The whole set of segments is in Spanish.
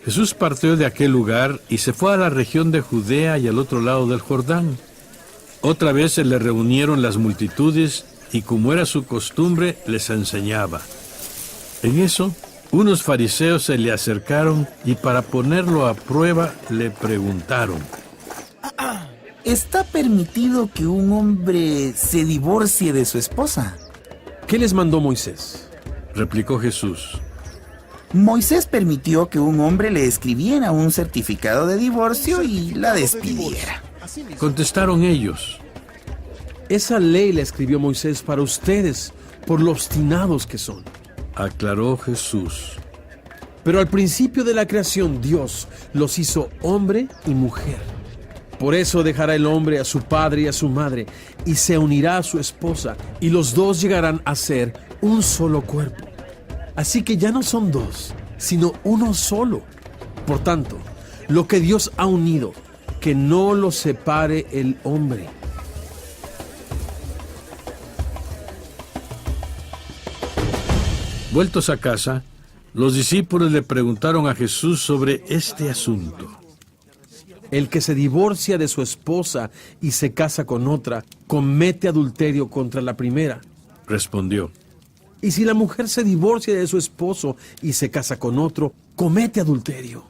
Jesús partió de aquel lugar y se fue a la región de Judea y al otro lado del Jordán. Otra vez se le reunieron las multitudes y, como era su costumbre, les enseñaba. En eso, unos fariseos se le acercaron y para ponerlo a prueba le preguntaron: ¿está permitido que un hombre se divorcie de su esposa? ¿Qué les mandó Moisés? Replicó Jesús: Moisés permitió que un hombre le escribiera un certificado de divorcio y la despidiera. Contestaron ellos: Esa ley la escribió Moisés para ustedes, por lo obstinados que son. Aclaró Jesús: Pero al principio de la creación Dios los hizo hombre y mujer. Por eso dejará el hombre a su padre y a su madre, y se unirá a su esposa, y los dos llegarán a ser un solo cuerpo. Así que ya no son dos, sino uno solo. Por tanto, lo que Dios ha unido, que no lo separe el hombre. Vueltos a casa, los discípulos le preguntaron a Jesús sobre este asunto. El que se divorcia de su esposa y se casa con otra, comete adulterio contra la primera. Respondió: Y si la mujer se divorcia de su esposo y se casa con otro, comete adulterio.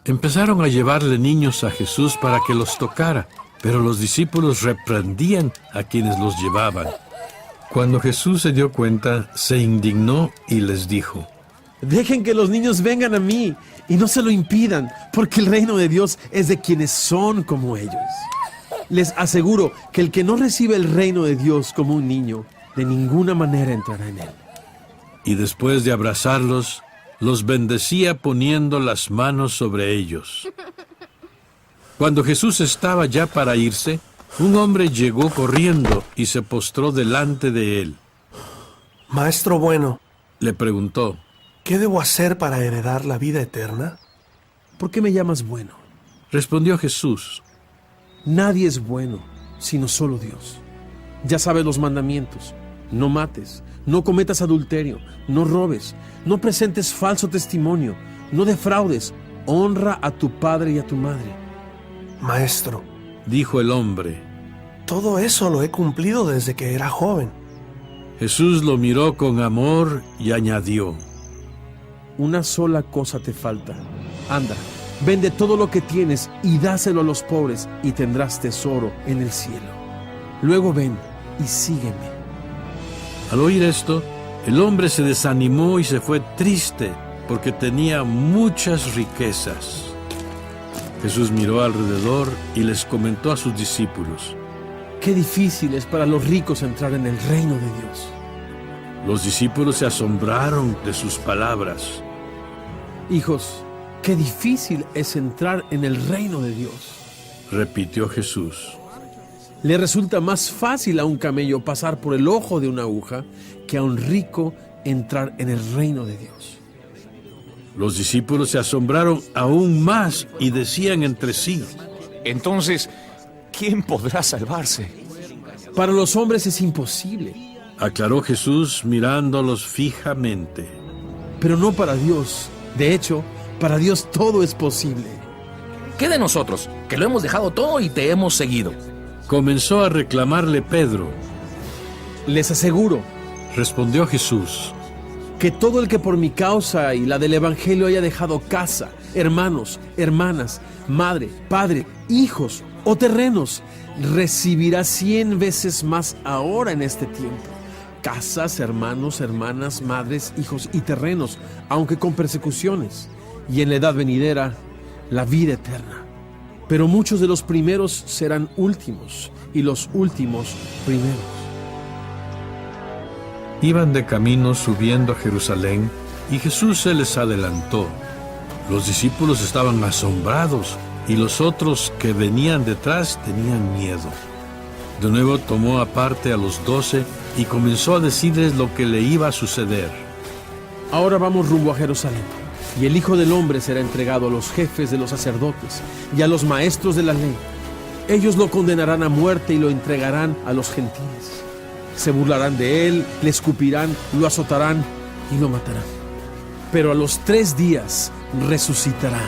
Empezaron a llevarle niños a Jesús para que los tocara, pero los discípulos reprendían a quienes los llevaban. Cuando Jesús se dio cuenta, se indignó y les dijo: Dejen que los niños vengan a mí y no se lo impidan, porque el reino de Dios es de quienes son como ellos. Les aseguro que el que no recibe el reino de Dios como un niño, de ninguna manera entrará en él. Y después de abrazarlos, los bendecía poniendo las manos sobre ellos. Cuando Jesús estaba ya para irse, un hombre llegó corriendo y se postró delante de él. Maestro bueno, Le preguntó: ¿qué debo hacer para heredar la vida eterna? ¿Por qué me llamas bueno? Respondió Jesús: Nadie es bueno, sino solo Dios. Ya sabes los mandamientos: no mates, no cometas adulterio, no robes, no presentes falso testimonio, no defraudes, honra a tu padre y a tu madre. Maestro, dijo el hombre. todo eso lo he cumplido desde que era joven. Jesús lo miró con amor y añadió: Una sola cosa te falta. Anda, vende todo lo que tienes y dáselo a los pobres y tendrás tesoro en el cielo. Luego ven y sígueme. Al oír esto, el hombre se desanimó y se fue triste porque tenía muchas riquezas. Jesús miró alrededor y les comentó a sus discípulos: Qué difícil es para los ricos entrar en el reino de Dios. Los discípulos se asombraron de sus palabras. Hijos, qué difícil es entrar en el reino de Dios. Repitió Jesús. Le resulta más fácil a un camello pasar por el ojo de una aguja que a un rico entrar en el reino de Dios. Los discípulos se asombraron aún más y decían entre sí: Entonces, ¿quién podrá salvarse? Para los hombres es imposible, aclaró Jesús mirándolos fijamente. pero no para Dios. De hecho, para Dios todo es posible. ¿Qué de nosotros, que lo hemos dejado todo y te hemos seguido? Comenzó a reclamarle Pedro. Les aseguro Respondió Jesús: que todo el que por mi causa y la del Evangelio haya dejado casa, hermanos, hermanas, madre, padre, hijos o terrenos, recibirá 100 veces más ahora en este tiempo. Casas, hermanos, hermanas, madres, hijos y terrenos, aunque con persecuciones, y en la edad venidera, la vida eterna. Pero muchos de los primeros serán últimos, y los últimos primeros. Iban de camino subiendo a Jerusalén y Jesús se les adelantó. Los discípulos estaban asombrados y los otros que venían detrás tenían miedo. De nuevo tomó aparte a los 12 y comenzó a decirles lo que le iba a suceder. Ahora vamos rumbo a Jerusalén, y el Hijo del Hombre será entregado a los jefes de los sacerdotes y a los maestros de la ley. Ellos lo condenarán a muerte y lo entregarán a los gentiles. Se burlarán de él, le escupirán, lo azotarán y lo matarán. pero a los 3 días resucitará.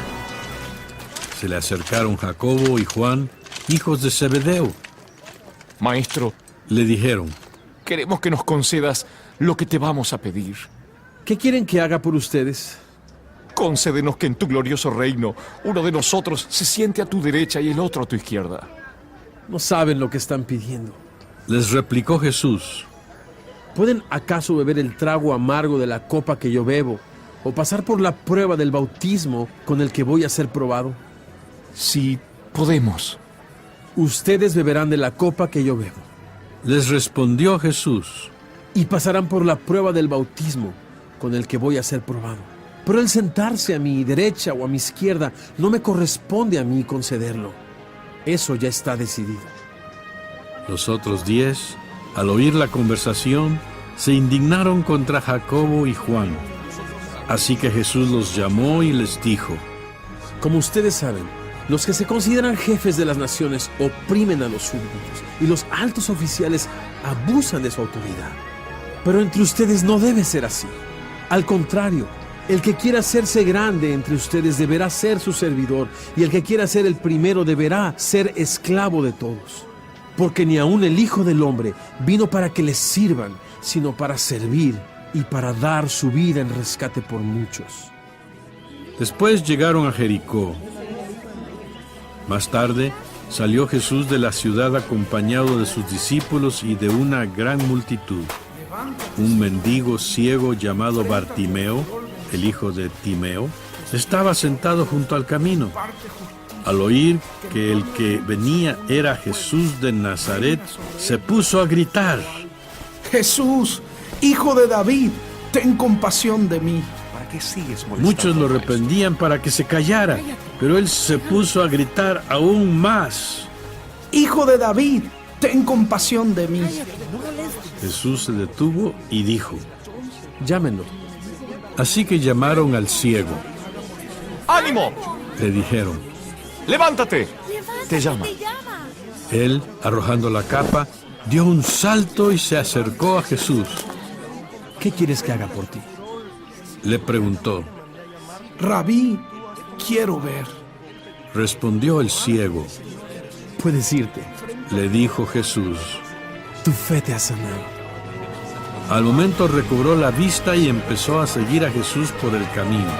Se le acercaron Jacobo y Juan, hijos de Zebedeo. Maestro, Le dijeron, queremos que nos concedas lo que te vamos a pedir. ¿Qué quieren que haga por ustedes? Concédenos que en tu glorioso reino uno de nosotros se siente a tu derecha y el otro a tu izquierda. No saben lo que están pidiendo. les replicó Jesús, ¿Pueden acaso beber el trago amargo de la copa que yo bebo, o pasar por la prueba del bautismo con el que voy a ser probado? Sí, podemos. Ustedes beberán de la copa que yo bebo, les respondió Jesús, y pasarán por la prueba del bautismo con el que voy a ser probado. Pero el sentarse a mi derecha o a mi izquierda no me corresponde a mí concederlo. Eso ya está decidido. Los otros 10, al oír la conversación, se indignaron contra Jacobo y Juan. Así que Jesús los llamó y les dijo, Como ustedes saben, los que se consideran jefes de las naciones oprimen a los súbditos y los altos oficiales abusan de su autoridad. Pero entre ustedes no debe ser así. Al contrario, el que quiera hacerse grande entre ustedes deberá ser su servidor, y el que quiera ser el primero deberá ser esclavo de todos. Porque ni aun el Hijo del Hombre vino para que les sirvan, sino para servir y para dar su vida en rescate por muchos. Después llegaron a Jericó. Más tarde salió Jesús de la ciudad acompañado de sus discípulos y de una gran multitud. Un mendigo ciego llamado Bartimeo, el hijo de Timeo, estaba sentado junto al camino. Al oír que el que venía era Jesús de Nazaret, se puso a gritar, Jesús, hijo de David, ten compasión de mí. ¿Para qué sigues molestando? Muchos lo reprendían para que se callara, pero él se puso a gritar aún más. Hijo de David, ten compasión de mí. Jesús se detuvo y dijo, Llámenlo. así que llamaron al ciego. ¡Ánimo! Le dijeron, ¡Levántate! Te llama. él, arrojando la capa, dio un salto y se acercó a Jesús. ¿Qué quieres que haga por ti? Le preguntó, Rabí, quiero ver. respondió el ciego. Puedes irte. Le dijo Jesús. Tu fe te ha sanado. Al momento recobró la vista y empezó a seguir a Jesús por el camino.